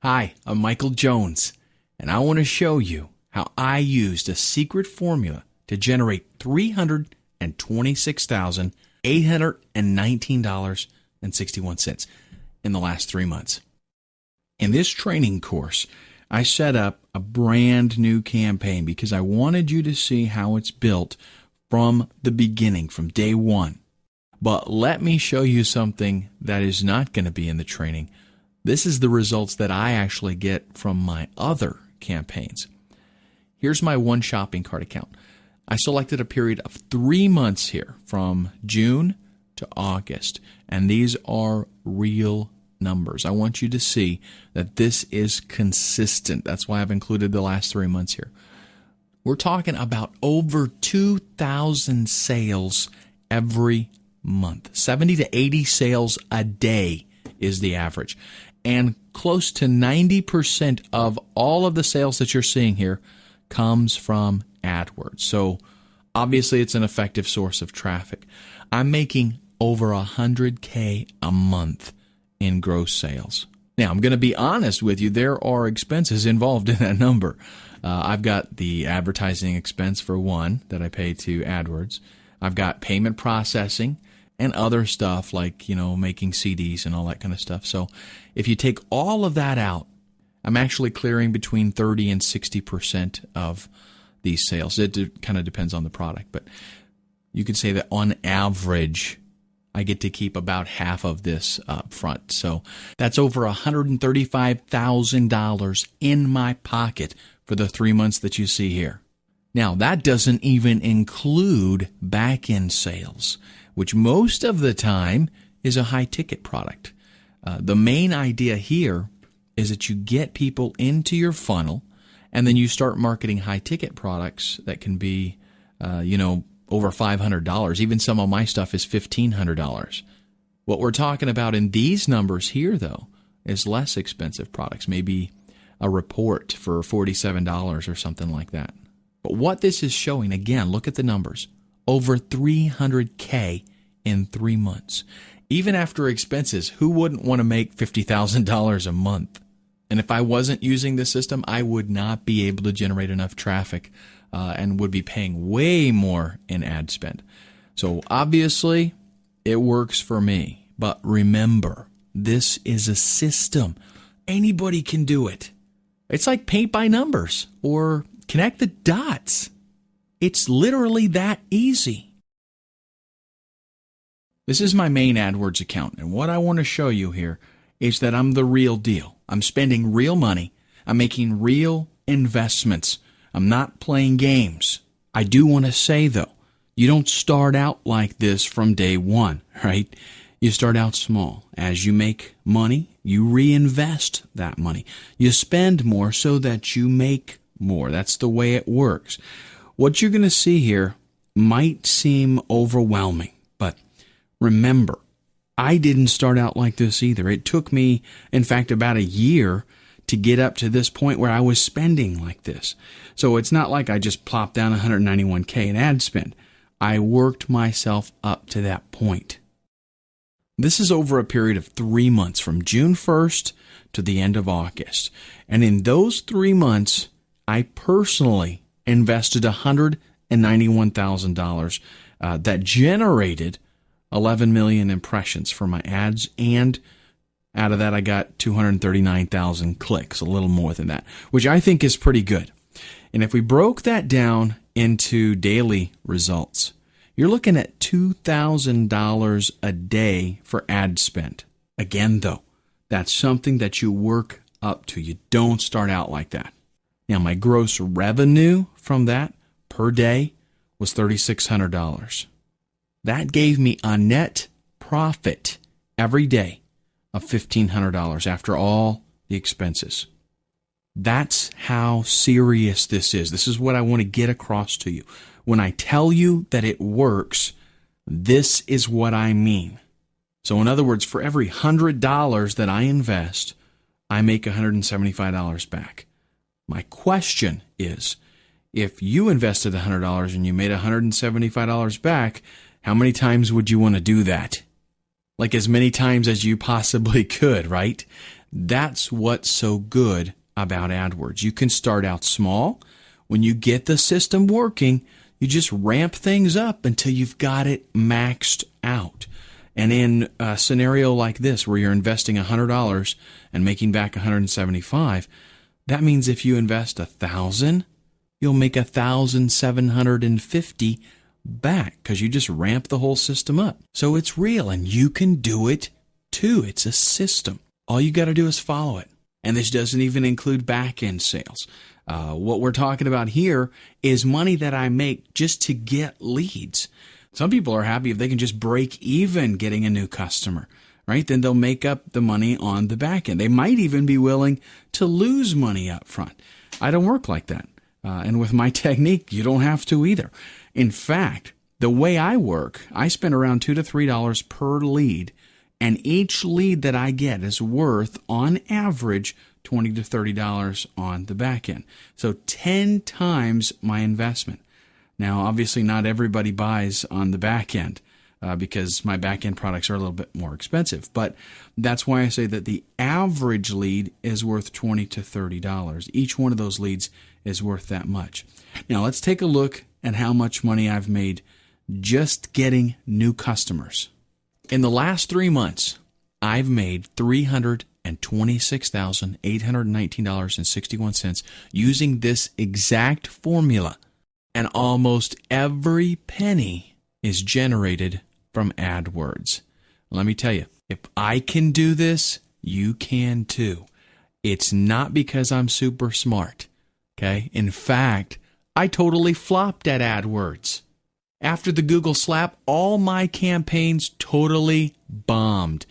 Hi, I'm Michael Jones, and I want to show you how I used a secret formula to generate $326,819.61 in the last 3 months. In this training course, I set up a brand new campaign because I wanted you to see how it's built from the beginning, from day one. But let me show you something that is not going to be in the training. This is the results that I actually get from my other campaigns. Here's my one shopping cart account. I selected a period of 3 months here from June to August, and these are real numbers. I want you to see that this is consistent. That's why I've included the last 3 months here. We're talking about over 2,000 sales every month. 70 to 80 sales a day is the average. And close to 90% of all of the sales that you're seeing here comes from Adwords. So obviously it's an effective source of traffic. I'm making over $100K a month in gross sales. Now, I'm going to be honest with you, there are expenses involved in that number. I've got the advertising expense for one that I pay to Adwords. I've got payment processing and other stuff like, making CDs and all that kind of stuff. So if you take all of that out, I'm actually clearing between 30 and 60% of these sales. It kind of depends on the product, but you could say that on average, I get to keep about half of this up front. So that's over $135,000 in my pocket for the 3 months that you see here. Now, that doesn't even include back-end sales, which most of the time is a high-ticket product. The main idea here is that you get people into your funnel, and then you start marketing high-ticket products that can be, over $500. Even some of my stuff is $1,500. What we're talking about in these numbers here, though, is less expensive products, maybe a report for $47 or something like that. But what this is showing, again, look at the numbers, over $300K in 3 months. Even after expenses, who wouldn't want to make $50,000 a month? And if I wasn't using this system, I would not be able to generate enough traffic and would be paying way more in ad spend. So obviously, it works for me. But remember, this is a system. Anybody can do it. It's like paint by numbers or connect the dots. It's literally that easy. This is my main AdWords account, and what I want to show you here is that I'm the real deal. I'm spending real money. I'm making real investments. I'm not playing games. I do want to say, though, you don't start out like this from day one, right? You start out small. As you make money, you reinvest that money. You spend more so that you make more. That's the way it works. What you're going to see here might seem overwhelming, but remember, I didn't start out like this either. It took me, in fact, about a year to get up to this point where I was spending like this. So it's not like I just plopped down $191K in ad spend. I worked myself up to that point. This is over a period of 3 months, from June 1st to the end of August. And in those 3 months, I personally invested $191,000 that generated 11 million impressions for my ads, and out of that I got 239,000 clicks, a little more than that, which I think is pretty good. And if we broke that down into daily results, you're looking at $2,000 a day for ad spend. Again, though, that's something that you work up to. You don't start out like that. Now, my gross revenue from that per day was $3,600. That gave me a net profit every day of $1,500 after all the expenses. That's how serious this is. This is what I want to get across to you. When I tell you that it works, this is what I mean. So in other words, for every $100 that I invest, I make $175 back. My question is, if you invested $100 and you made $175 back, how many times would you want to do that? Like as many times as you possibly could, right? That's what's so good about AdWords. You can start out small. When you get the system working, you just ramp things up until you've got it maxed out. And in a scenario like this, where you're investing $100 and making back $175, that means if you invest $1,000, you'll make $1,750 back because you just ramp the whole system up. So it's real, and you can do it too. It's a system. All you got to do is follow it. And this doesn't even include back-end sales. What we're talking about here is money that I make just to get leads. Some people are happy if they can just break even getting a new customer, right? Then they'll make up the money on the back end. They might even be willing to lose money up front. I don't work like that. And with my technique, you don't have to either. In fact, the way I work, I spend around $2 to $3 per lead, and each lead that I get is worth, on average, $20 to $30 on the back end. So 10 times my investment. Now, obviously, not everybody buys on the back end because my back end products are a little bit more expensive. But that's why I say that the average lead is worth $20 to $30. Each one of those leads is worth that much. Now, let's take a look at how much money I've made just getting new customers. In the last 3 months, I've made $326,819.61 using this exact formula. And almost every penny is generated from AdWords. Let me tell you, if I can do this, you can too. It's not because I'm super smart, okay? In fact, I totally flopped at AdWords. After the Google slap, all my campaigns totally bombed,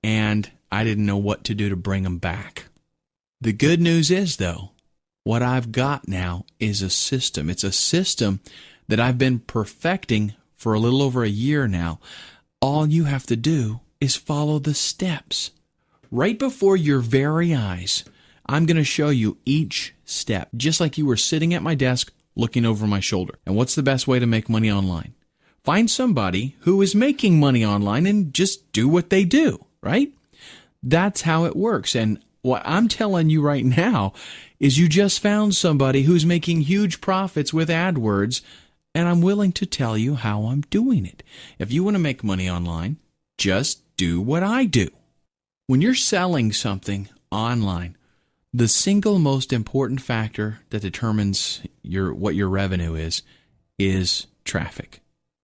and I didn't know what to do to bring them back. The good news is, though, what I've got now is a system. It's a system that I've been perfecting for a little over a year now. All you have to do is follow the steps. Right before your very eyes, I'm going to show you each step, just like you were sitting at my desk looking over my shoulder. And what's the best way to make money online? Find somebody who is making money online and just do what they do, right? That's how it works. And what I'm telling you right now is you just found somebody who's making huge profits with AdWords, and I'm willing to tell you how I'm doing it. If you want to make money online, just do what I do. When you're selling something online, the single most important factor that determines what your revenue is traffic.